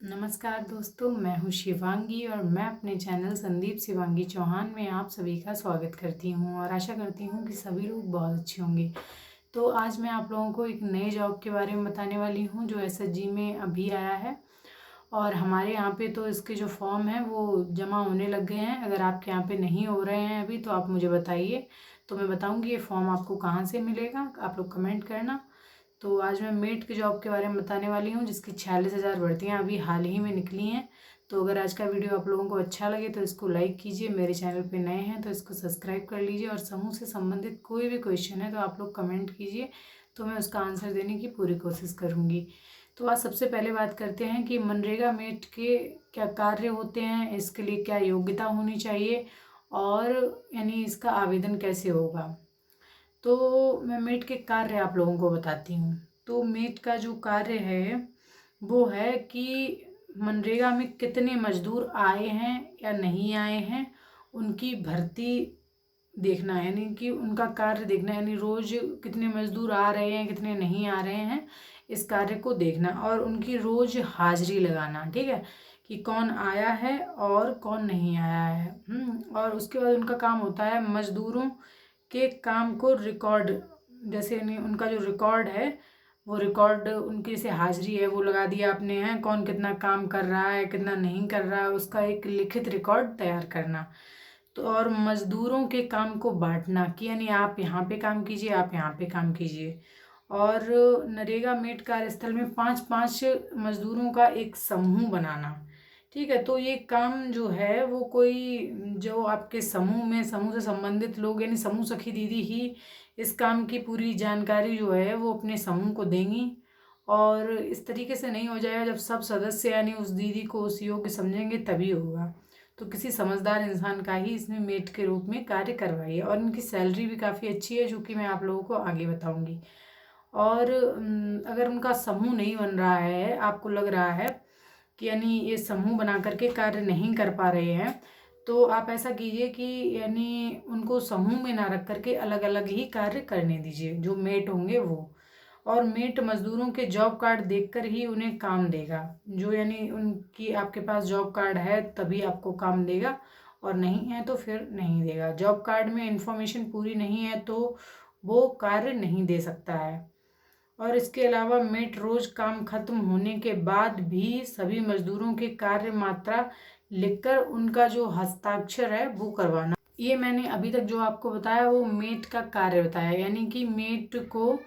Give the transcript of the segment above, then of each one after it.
नमस्कार दोस्तों, मैं हूँ शिवांगी और मैं अपने चैनल संदीप शिवांगी चौहान में आप सभी का स्वागत करती हूँ और आशा करती हूँ कि सभी लोग बहुत अच्छे होंगे। तो आज मैं आप लोगों को एक नए जॉब के बारे में बताने वाली हूँ जो एसएचजी में अभी आया है और हमारे यहाँ पे तो इसके जो फॉर्म हैं वो जमा होने लग गए हैं। अगर आपके यहाँ पे नहीं हो रहे हैं अभी तो आप मुझे बताइए, तो मैं बताऊँगी ये फॉर्म आपको कहाँ से मिलेगा, आप लोग कमेंट करना। तो आज मैं मेट के जॉब के बारे में बताने वाली हूँ जिसकी 46,000 भर्तियाँ अभी हाल ही में निकली हैं। तो अगर आज का वीडियो आप लोगों को अच्छा लगे तो इसको लाइक कीजिए, मेरे चैनल पे नए हैं तो इसको सब्सक्राइब कर लीजिए और समूह से संबंधित कोई भी क्वेश्चन है तो आप लोग कमेंट कीजिए, तो मैं उसका आंसर देने की पूरी कोशिश करूँगी। तो आज सबसे पहले बात करते हैं कि मनरेगा मेट के क्या कार्य होते हैं, इसके लिए क्या योग्यता होनी चाहिए और यानी इसका आवेदन कैसे होगा। तो मैं मेट के कार्य आप लोगों को बताती हूँ। तो मेट का जो कार्य है वो है कि मनरेगा में कितने मजदूर आए हैं या नहीं आए हैं, उनकी भर्ती देखना है, यानी कि उनका कार्य देखना है, यानी रोज कितने मजदूर आ रहे हैं कितने नहीं आ रहे हैं, इस कार्य को देखना और उनकी रोज हाजिरी लगाना। ठीक है, कि कौन आया है और कौन नहीं आया है। और उसके बाद उनका काम होता है मजदूरों के काम को रिकॉर्ड, जैसे यानी उनका जो रिकॉर्ड है वो रिकॉर्ड उनकी जैसे हाजिरी है वो लगा दिया आपने, है कौन कितना काम कर रहा है कितना नहीं कर रहा है, उसका एक लिखित रिकॉर्ड तैयार करना। तो और मजदूरों के काम को बांटना कि यानी आप यहाँ पे काम कीजिए आप यहाँ पे काम कीजिए। और नरेगा मेट कार्यस्थल में 5-5 मजदूरों का एक समूह बनाना। ठीक है, तो ये काम जो है वो कोई जो आपके समूह से संबंधित लोग यानी समूह सखी दीदी ही इस काम की पूरी जानकारी जो है वो अपने समूह को देंगी। और इस तरीके से नहीं हो जाएगा, जब सब सदस्य यानी उस दीदी को उस योग्य समझेंगे तभी होगा। तो किसी समझदार इंसान का ही इसमें मेट के रूप में कार्य करवाइए और इनकी सैलरी भी काफ़ी अच्छी है जो कि मैं आप लोगों को आगे बताऊंगी। और अगर उनका समूह नहीं बन रहा है, आपको लग रहा है कि यानी ये समूह बना करके कार्य नहीं कर पा रहे हैं, तो आप ऐसा कीजिए कि यानी उनको समूह में ना रख करके अलग अलग ही कार्य करने दीजिए जो मेट होंगे वो। और मेट मजदूरों के जॉब कार्ड देखकर ही उन्हें काम देगा, जो यानी उनकी आपके पास जॉब कार्ड है तभी आपको काम देगा और नहीं है तो फिर नहीं देगा। जॉब कार्ड में इंफॉर्मेशन पूरी नहीं है तो वो कार्य नहीं दे सकता है। और इसके अलावा मेट रोज काम खत्म होने के बाद भी सभी मजदूरों के कार्य मात्रा लिखकर उनका जो हस्ताक्षर है वो करवाना। ये मैंने अभी तक जो आपको बताया वो मेट का कार्य बताया, यानी कि मेट को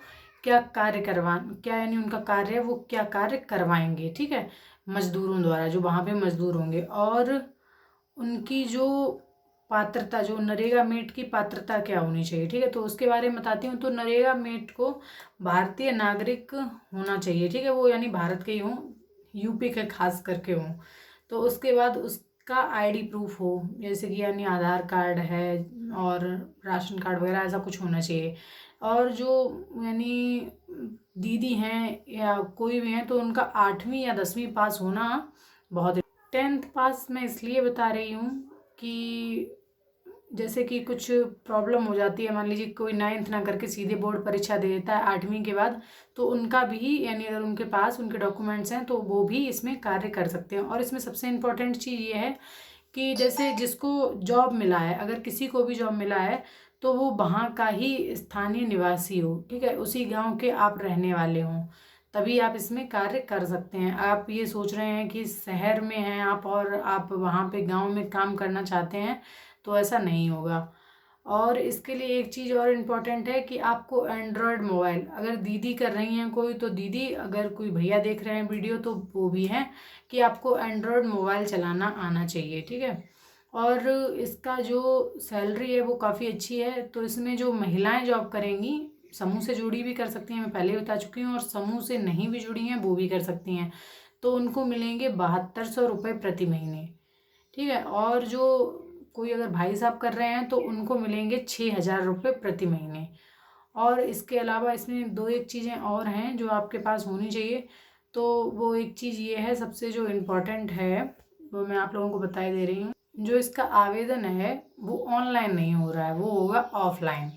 क्या कार्य करवा क्या यानी उनका कार्य है वो क्या कार्य करवाएंगे। ठीक है, मजदूरों द्वारा जो वहाँ पे मजदूर होंगे। और उनकी जो पात्रता, जो नरेगा मेट की पात्रता क्या होनी चाहिए, ठीक है, तो उसके बारे में बताती हूँ। तो नरेगा मेट को भारतीय नागरिक होना चाहिए। ठीक है, वो यानी भारत के ही हों, यूपी के खास करके हों। तो उसके बाद उसका आईडी प्रूफ हो, जैसे कि यानी आधार कार्ड है और राशन कार्ड वगैरह ऐसा कुछ होना चाहिए। और जो यानी दीदी हैं या कोई भी हैं तो उनका 8वीं या 10वीं पास होना बहुत। 10th पास मैं इसलिए बता रही हूँ कि जैसे कि कुछ प्रॉब्लम हो जाती है, मान लीजिए कोई 9th ना करके सीधे बोर्ड परीक्षा दे देता है 8वीं के बाद, तो उनका भी यानी अगर उनके पास उनके डॉक्यूमेंट्स हैं तो वो भी इसमें कार्य कर सकते हैं। और इसमें सबसे इम्पोर्टेंट चीज़ ये है कि जैसे जिसको जॉब मिला है, अगर किसी को भी जॉब मिला है तो वो वहाँ का ही स्थानीय निवासी हो। ठीक है, उसी गांव के आप रहने वाले हों, तभी आप इसमें कार्य कर सकते हैं। आप ये सोच रहे हैं कि शहर में हैं आप और आप वहाँ पे गांव में काम करना चाहते हैं, तो ऐसा नहीं होगा। और इसके लिए एक चीज़ और इम्पॉर्टेंट है कि आपको एंड्रॉयड मोबाइल, अगर दीदी कर रही हैं कोई तो दीदी, अगर कोई भैया देख रहे हैं वीडियो तो वो भी हैं, कि आपको एंड्रॉयड मोबाइल चलाना आना चाहिए। ठीक है, और इसका जो सैलरी है वो काफ़ी अच्छी है। तो इसमें जो महिलाएं जॉब करेंगी, समूह से जुड़ी भी कर सकती हैं, मैं पहले बता चुकी हूँ, और समूह से नहीं भी जुड़ी हैं वो भी कर सकती हैं, तो उनको मिलेंगे 7200 रुपये प्रति महीने। ठीक है, और जो कोई अगर भाई साहब कर रहे हैं तो उनको मिलेंगे 6000 रुपये प्रति महीने। और इसके अलावा इसमें दो एक चीज़ें और हैं जो आपके पास होनी चाहिए। तो वो एक चीज़ ये है, सबसे जो इम्पोर्टेंट है वो मैं आप लोगों को बता दे रही हूँ। जो इसका आवेदन है वो ऑनलाइन नहीं हो रहा है, वो होगा ऑफलाइन।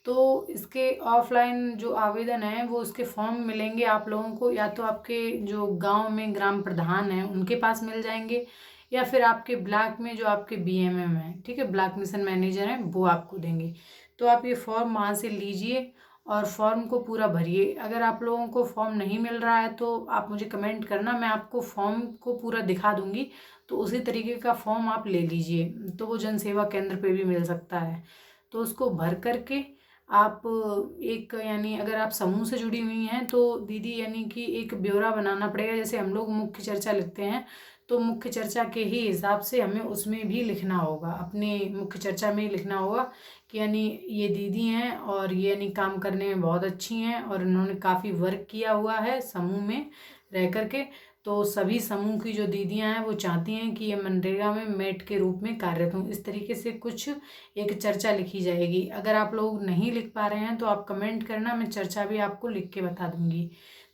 तो इसके ऑफलाइन जो आवेदन है वो उसके फॉर्म मिलेंगे आप लोगों को, या तो आपके जो गांव में ग्राम प्रधान हैं उनके पास मिल जाएंगे, या फिर आपके ब्लॉक में जो आपके बीएमएम है, ठीक है, ब्लॉक मिशन मैनेजर हैं, वो आपको देंगे। तो आप ये फॉर्म वहाँ से लीजिए और फॉर्म को पूरा भरिए। अगर आप लोगों को फॉर्म नहीं मिल रहा है तो आप मुझे कमेंट करना, मैं आपको फॉर्म को पूरा दिखा दूंगी, तो उसी तरीके का फॉर्म आप ले लीजिए। तो वो जन सेवा केंद्र पे भी मिल सकता है। तो उसको भर करके आप एक, यानी अगर आप समूह से जुड़ी हुई हैं तो दीदी यानी कि एक ब्यौरा बनाना पड़ेगा। जैसे हम लोग मुख्य चर्चा लिखते हैं, तो मुख्य चर्चा के ही हिसाब से हमें उसमें भी लिखना होगा, अपने मुख्य चर्चा में ही लिखना होगा कि यानी ये दीदी हैं और ये यानी काम करने में बहुत अच्छी हैं और इन्होंने काफ़ी वर्क किया हुआ है समूह में रह करके। तो सभी समूह की जो दीदियां हैं वो चाहती हैं कि ये मनरेगा में मेट के रूप में कार्यरत हों। इस तरीके से कुछ एक चर्चा लिखी जाएगी। अगर आप लोग नहीं लिख पा रहे हैं तो आप कमेंट करना, मैं चर्चा भी आपको लिख के बता दूंगी।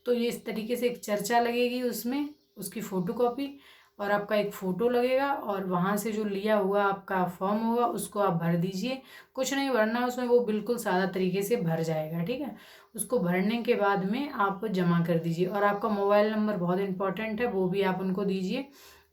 तो ये इस तरीके से एक चर्चा लगेगी, उसमें उसकी फ़ोटोकॉपी और आपका एक फ़ोटो लगेगा, और वहाँ से जो लिया हुआ आपका फॉर्म होगा उसको आप भर दीजिए। कुछ नहीं भरना उसमें, वो बिल्कुल सादा तरीके से भर जाएगा, ठीक है। उसको भरने के बाद में आप जमा कर दीजिए, और आपका मोबाइल नंबर बहुत इंपॉर्टेंट है, वो भी आप उनको दीजिए।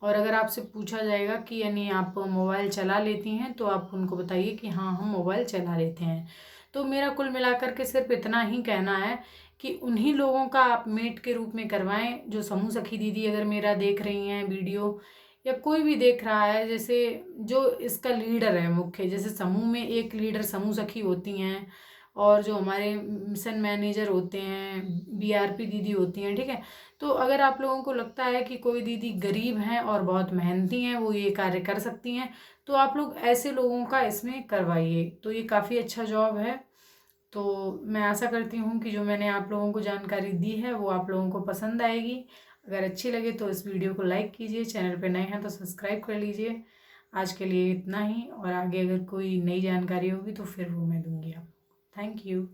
और अगर आपसे पूछा जाएगा कि यानी आप मोबाइल चला लेती हैं, तो आप उनको बताइए कि हाँ हम मोबाइल चला लेते हैं। तो मेरा कुल मिलाकर के सिर्फ इतना ही कहना है कि उन्हीं लोगों का आप मेट के रूप में करवाएं जो समूह सखी दीदी अगर मेरा देख रही हैं वीडियो, या कोई भी देख रहा है, जैसे जो इसका लीडर है मुख्य, जैसे समूह में एक लीडर समूह सखी होती हैं, और जो हमारे मिशन मैनेजर होते हैं, बीआरपी दीदी होती हैं, ठीक है। तो अगर आप लोगों को लगता है कि कोई दीदी गरीब हैं और बहुत मेहनती हैं, वो ये कार्य कर सकती हैं, तो आप लोग ऐसे लोगों का इसमें करवाइए। तो ये काफ़ी अच्छा जॉब है। तो मैं आशा करती हूँ कि जो मैंने आप लोगों को जानकारी दी है वो आप लोगों को पसंद आएगी। अगर अच्छी लगे तो इस वीडियो को लाइक कीजिए, चैनल पे नए हैं तो सब्सक्राइब कर लीजिए। आज के लिए इतना ही, और आगे अगर कोई नई जानकारी होगी तो फिर वो मैं दूंगी आपको। Thank you.